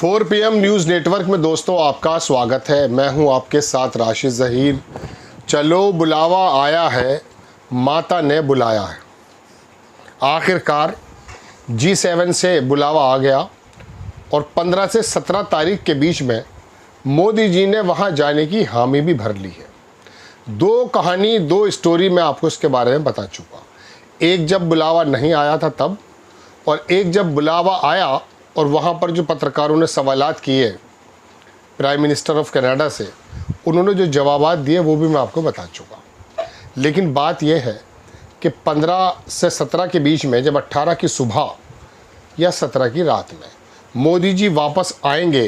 4 PM news network में दोस्तों आपका स्वागत है। मैं हूं आपके साथ राशिद ज़हीर। चलो बुलावा आया है, माता ने बुलाया है। आखिरकार G7 से बुलावा आ गया और 15 से 17 तारीख के बीच में मोदी जी ने वहां जाने की हामी भी भर ली है। दो स्टोरी मैं आपको इसके बारे में बता चुका। एक जब बुलावा नहीं आया था तब, और एक जब बुलावा आया और वहाँ पर जो पत्रकारों ने सवालात किए प्राइम मिनिस्टर ऑफ कनाडा से, उन्होंने जो जवाबात दिए वो भी मैं आपको बता चुका। लेकिन बात यह है कि 15 से 17 के बीच में, जब 18 की सुबह या 17 की रात में मोदी जी वापस आएंगे,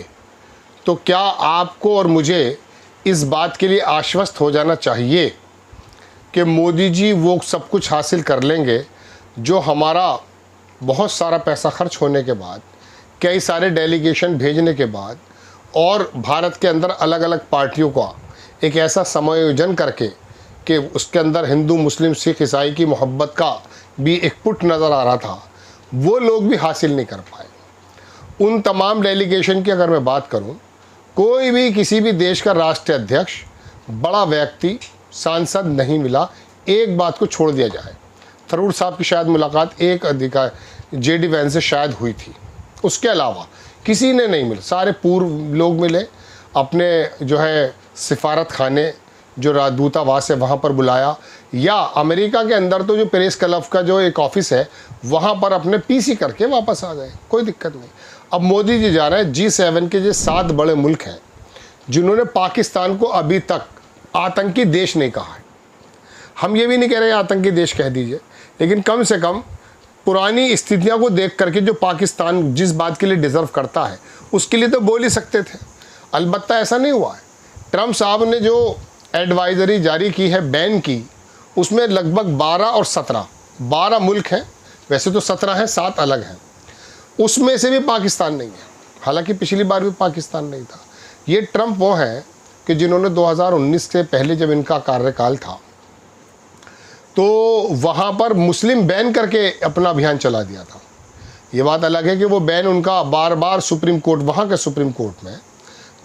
तो क्या आपको और मुझे इस बात के लिए आश्वस्त हो जाना चाहिए कि मोदी जी वो सब कुछ हासिल कर लेंगे जो हमारा बहुत सारा पैसा खर्च होने के बाद, कई सारे डेलीगेशन भेजने के बाद और भारत के अंदर अलग अलग पार्टियों का एक ऐसा समायोजन करके कि उसके अंदर हिंदू मुस्लिम सिख ईसाई की मोहब्बत का भी एक पुट नज़र आ रहा था, वो लोग भी हासिल नहीं कर पाए। उन तमाम डेलीगेशन की अगर मैं बात करूं, कोई भी किसी भी देश का राष्ट्रीय अध्यक्ष, बड़ा व्यक्ति, सांसद नहीं मिला। एक बात को छोड़ दिया जाए, थरूर साहब की शायद मुलाकात एक अधिकारी JD वैंस से शायद हुई थी, उसके अलावा किसी ने नहीं मिला। सारे पूर्व लोग मिले, अपने जो है सिफारत खाने जो राजदूतावास है वहाँ पर बुलाया, या अमेरिका के अंदर तो जो प्रेस क्लब का जो एक ऑफिस है वहाँ पर अपने PC करके वापस आ गए, कोई दिक्कत नहीं। अब मोदी जी जा रहे हैं। G7 के जो 7 बड़े मुल्क हैं जिन्होंने पाकिस्तान को अभी तक आतंकी देश नहीं कहा है, हम ये भी नहीं कह रहे आतंकी देश कह दीजिए, लेकिन कम से कम पुरानी स्थितियों को देख करके जो पाकिस्तान जिस बात के लिए डिज़र्व करता है उसके लिए तो बोल ही सकते थे। अलबत्ता ऐसा नहीं हुआ है। ट्रम्प साहब ने जो एडवाइजरी जारी की है बैन की, उसमें लगभग 12 मुल्क हैं, वैसे तो 17 हैं, 7 अलग हैं, उसमें से भी पाकिस्तान नहीं है। हालांकि पिछली बार भी पाकिस्तान नहीं था। ये ट्रम्प वो हैं कि जिन्होंने 2019 से पहले जब इनका कार्यकाल था तो वहाँ पर मुस्लिम बैन करके अपना अभियान चला दिया था। ये बात अलग है कि वो बैन उनका बार बार सुप्रीम कोर्ट, वहाँ के सुप्रीम कोर्ट में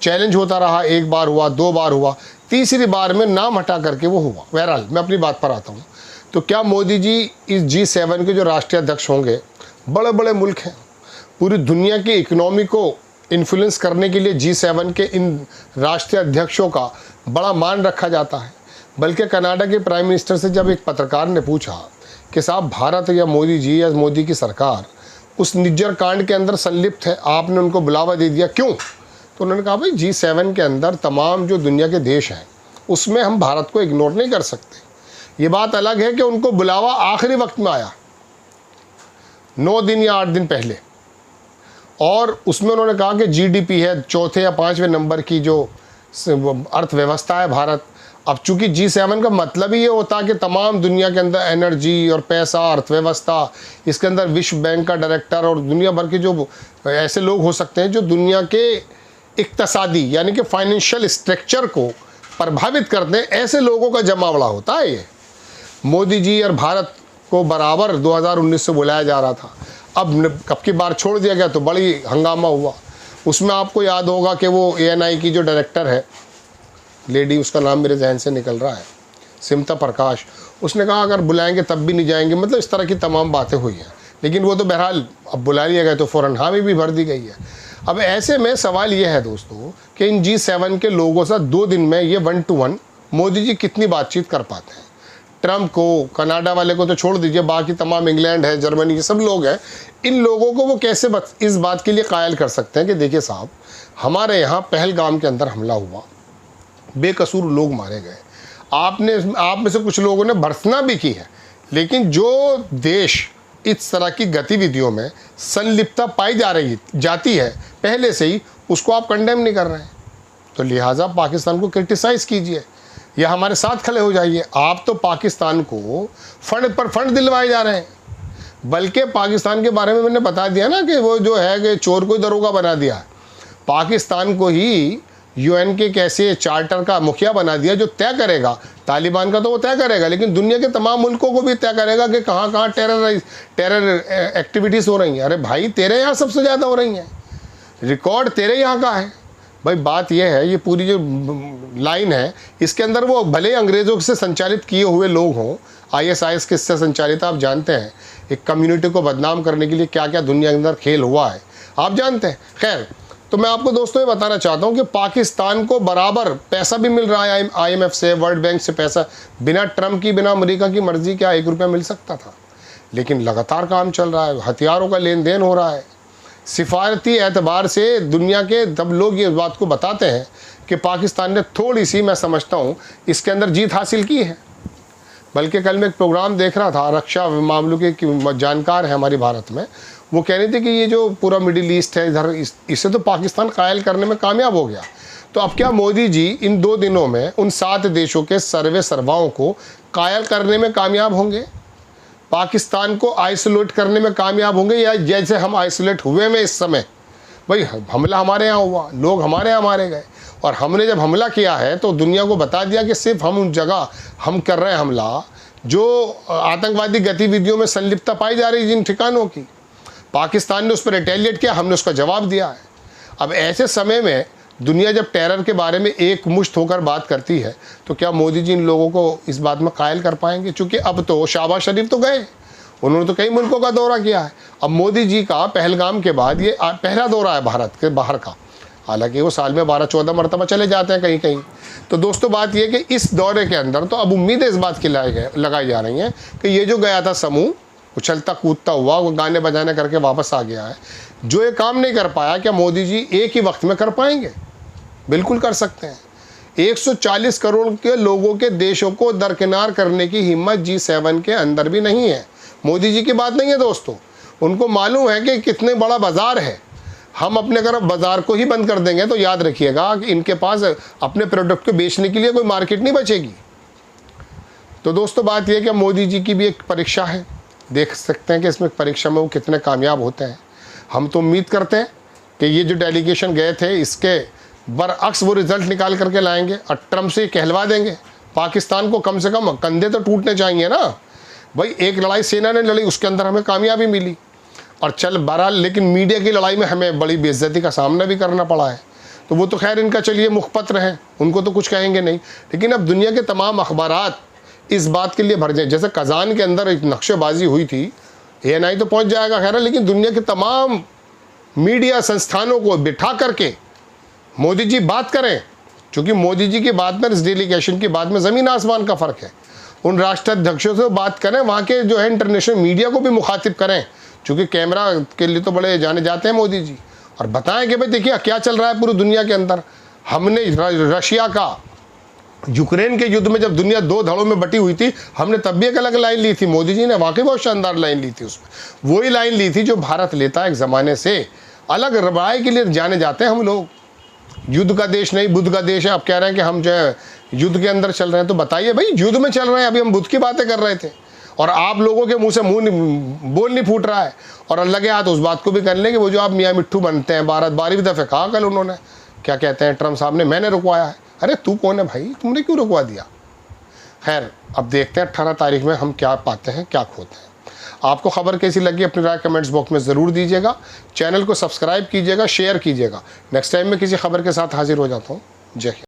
चैलेंज होता रहा। 1 बार हुआ, 2 बार हुआ, तीसरी बार में नाम हटा करके वो हुआ। बहरहाल मैं अपनी बात पर आता हूँ। तो क्या मोदी जी इस G7 के जो राष्ट्रीय अध्यक्ष होंगे, बड़े बड़े मुल्क हैं, पूरी दुनिया की इकनॉमी को इन्फ्लुएंस करने के लिए G7 के इन राष्ट्रीय अध्यक्षों का बड़ा मान रखा जाता है। बल्कि कनाडा के प्राइम मिनिस्टर से जब एक पत्रकार ने पूछा कि साहब भारत या मोदी जी या मोदी की सरकार उस निज्जर कांड के अंदर संलिप्त है, आपने उनको बुलावा दे दिया, क्यों? तो उन्होंने कहा भाई G7 के अंदर तमाम जो दुनिया के देश हैं उसमें हम भारत को इग्नोर नहीं कर सकते। ये बात अलग है कि उनको बुलावा आखिरी वक्त में आया, 9 दिन या 8 दिन पहले, और उसमें उन्होंने कहा कि GDP है 4थे या 5वें नंबर की जो अर्थव्यवस्था है भारत। अब चूंकि G7 का मतलब ही ये होता है कि तमाम दुनिया के अंदर एनर्जी और पैसा, अर्थव्यवस्था, इसके अंदर विश्व बैंक का डायरेक्टर और दुनिया भर के जो ऐसे लोग हो सकते हैं जो दुनिया के इक्तसादी यानी कि फाइनेंशियल स्ट्रक्चर को प्रभावित करते हैं, ऐसे लोगों का जमावड़ा होता है ये। मोदी जी और भारत को बराबर 2019 से बुलाया जा रहा था, अब की बार छोड़ दिया गया तो बड़ी हंगामा हुआ। उसमें आपको याद होगा कि वो ANI की जो डायरेक्टर है, लेडी, उसका नाम मेरे जहन से निकल रहा है, सिमता प्रकाश, उसने कहा अगर बुलाएंगे तब भी नहीं जाएंगे, मतलब इस तरह की तमाम बातें हुई हैं। लेकिन वो तो बहरहाल अब बुला लिया गया तो फ़ौरन हामी भी भर दी गई है। अब ऐसे में सवाल ये है दोस्तों कि इन G7 के लोगों से 2 दिन में ये 1 to 1 मोदी जी कितनी बातचीत कर पाते हैं। ट्रम्प को, कनाडा वाले को तो छोड़ दीजिए, बाकी तमाम इंग्लैंड है, जर्मनी, ये सब लोग हैं, इन लोगों को वो कैसे इस बात के लिए कायल कर सकते हैं कि देखिए साहब, हमारे यहाँ पहलगाम के अंदर हमला हुआ, बेकसूर लोग मारे गए, आप में से कुछ लोगों ने भर्त्सना भी की है, लेकिन जो देश इस तरह की गतिविधियों में संलिप्तता पाई जाती है पहले से ही, उसको आप कंडेम नहीं कर रहे हैं। तो लिहाजा पाकिस्तान को क्रिटिसाइज़ कीजिए या हमारे साथ खड़े हो जाइए। आप तो पाकिस्तान को फंड पर फंड दिलवाए जा रहे हैं, बल्कि पाकिस्तान के बारे में मैंने बता दिया ना कि वो जो है कि चोर को दरोगा बना दिया, पाकिस्तान को ही UN के कैसे चार्टर का मुखिया बना दिया, जो तय करेगा, तालिबान का तो वो तय करेगा, लेकिन दुनिया के तमाम मुल्कों को भी तय करेगा कि कहाँ कहाँ टेरर एक्टिविटीज़ हो रही हैं। अरे भाई, तेरे यहाँ सबसे ज़्यादा हो रही हैं। रिकॉर्ड तेरे यहाँ का है। भाई बात यह है, ये पूरी जो लाइन है इसके अंदर वो भले अंग्रेज़ों से संचालित किए हुए लोग हों, ISIS किससे संचालित आप जानते हैं, एक कम्युनिटी को बदनाम करने के लिए क्या क्या दुनिया के अंदर खेल हुआ है आप जानते हैं। खैर, तो मैं आपको दोस्तों ये बताना चाहता हूँ कि पाकिस्तान को बराबर पैसा भी मिल रहा है IMF से, वर्ल्ड बैंक से पैसा। बिना ट्रम्प की, बिना अमेरिका की मर्जी क्या 1 रुपया मिल सकता था, लेकिन लगातार काम चल रहा है, हथियारों का लेन देन हो रहा है। सिफारती एतबार से दुनिया के तब लोग ये बात को बताते हैं कि पाकिस्तान ने थोड़ी सी, मैं समझता हूँ, इसके अंदर जीत हासिल की है। बल्कि कल मैं एक प्रोग्राम देख रहा था, रक्षा मामलों के जानकार है हमारे भारत में, वो कह रहे थे कि ये जो पूरा मिडिल ईस्ट है इधर, इसे तो पाकिस्तान कायल करने में कामयाब हो गया। तो अब क्या मोदी जी इन 2 दिनों में उन 7 देशों के सर्वे सर्वाओं को कायल करने में कामयाब होंगे, पाकिस्तान को आइसोलेट करने में कामयाब होंगे, या जैसे हम आइसोलेट हुए में इस समय? भाई हमला हमारे यहाँ हुआ, लोग हमारे यहाँ मारे गए, और हमने जब हमला किया है तो दुनिया को बता दिया कि सिर्फ हम उन जगह हम कर रहे हैं हमला जो आतंकवादी गतिविधियों में संलिप्तता पाई जा रही जिन ठिकानों की। पाकिस्तान ने उस पर रिटेलिएट किया, हमने उसका जवाब दिया है। अब ऐसे समय में दुनिया जब टेरर के बारे में एकमुश्त होकर बात करती है तो क्या मोदी जी इन लोगों को इस बात में कायल कर पाएंगे? चूँकि अब तो शहबाज शरीफ तो गए, उन्होंने तो कई मुल्कों का दौरा किया है। अब मोदी जी का पहलगाम के बाद ये पहला दौरा है भारत के बाहर का, हालांकि वो साल में 12-14 मरतबा चले जाते हैं कहीं कहीं। तो दोस्तों बात ये कि इस दौरे के अंदर तो अब उम्मीदें इस बात की लगाई जा रही हैं कि ये जो गया था समूह, उछलता कूदता हुआ, वो गाने बजाने करके वापस आ गया है। जो ये काम नहीं कर पाया, क्या मोदी जी एक ही वक्त में कर पाएंगे? बिल्कुल कर सकते हैं। 140 करोड़ के लोगों के देशों को दरकिनार करने की हिम्मत G7 के अंदर भी नहीं है। मोदी जी की बात नहीं है दोस्तों, उनको मालूम है कि कितने बड़ा बाज़ार है। हम अपने अगर बाज़ार को ही बंद कर देंगे तो याद रखिएगा कि इनके पास अपने प्रोडक्ट को बेचने के लिए कोई मार्केट नहीं बचेगी। तो दोस्तों बात यह कि मोदी जी की भी एक परीक्षा है, देख सकते हैं कि इसमें परीक्षा में वो कितने कामयाब होते हैं। हम तो उम्मीद करते हैं कि ये जो डेलीगेशन गए थे इसके बरअक्स वो रिज़ल्ट निकाल करके लाएंगे और ट्रम्प से कहलवा देंगे। पाकिस्तान को कम से कम कंधे तो टूटने चाहिए ना भाई। एक लड़ाई सेना ने लड़ी, उसके अंदर हमें कामयाबी मिली, और चल बहरहाल, लेकिन मीडिया की लड़ाई में हमें बड़ी बेइज्जती का सामना भी करना पड़ा है। तो वो तो खैर इनका चलिए मुखपत्र हैं, उनको तो कुछ कहेंगे नहीं। लेकिन अब दुनिया के तमाम अखबारात इस बात के लिए भर जाए, जैसे कज़ान के अंदर एक नक्शेबाजी हुई थी, ANI तो पहुंच जाएगा खैर, लेकिन दुनिया के तमाम मीडिया संस्थानों को बिठा करके मोदी जी बात करें। क्योंकि मोदी जी की बात में, इस डेलीगेशन की बात में ज़मीन आसमान का फ़र्क है। उन राष्ट्राध्यक्षों से बात करें, वहाँ के जो है इंटरनेशनल मीडिया को भी मुखातिब करें, क्योंकि कैमरा के लिए तो बड़े जाने जाते हैं मोदी जी, और बताएं कि भाई देखिए क्या चल रहा है पूरी दुनिया के अंदर। हमने रशिया का यूक्रेन के युद्ध में जब दुनिया 2 धड़ों में बटी हुई थी, हमने तब भी एक अलग लाइन ली थी। मोदी जी ने वाकई बहुत शानदार लाइन ली थी, उसमें वही लाइन ली थी जो भारत लेता है एक ज़माने से। अलग रवाय के लिए जाने जाते हैं हम लोग, युद्ध का देश नहीं बुद्ध का देश है। आप कह रहे हैं कि हम जो है युद्ध के अंदर चल रहे हैं, तो बताइए भाई, युद्ध में चल रहे हैं। अभी हम बुद्ध की बातें कर रहे थे और आप लोगों के मुंह से बोल नहीं फूट रहा है, और अल्लाह के हाथ उस बात को भी कर लेंगे। वो जो आप मियाँ मिट्ठू बनते हैं, 12वीं दफ़े कहा कल उन्होंने, क्या कहते हैं ट्रम्प साहब ने, मैंने रुकवाया है। अरे तू कौन है भाई, तुमने क्यों रुकवा दिया? खैर, अब देखते हैं 18 तारीख में हम क्या पाते हैं क्या खोते हैं। आपको खबर कैसी लगी अपनी राय कमेंट्स बॉक्स में ज़रूर दीजिएगा। चैनल को सब्सक्राइब कीजिएगा, शेयर कीजिएगा। नेक्स्ट टाइम मैं किसी खबर के साथ हाजिर हो जाता हूँ। जय हिंद।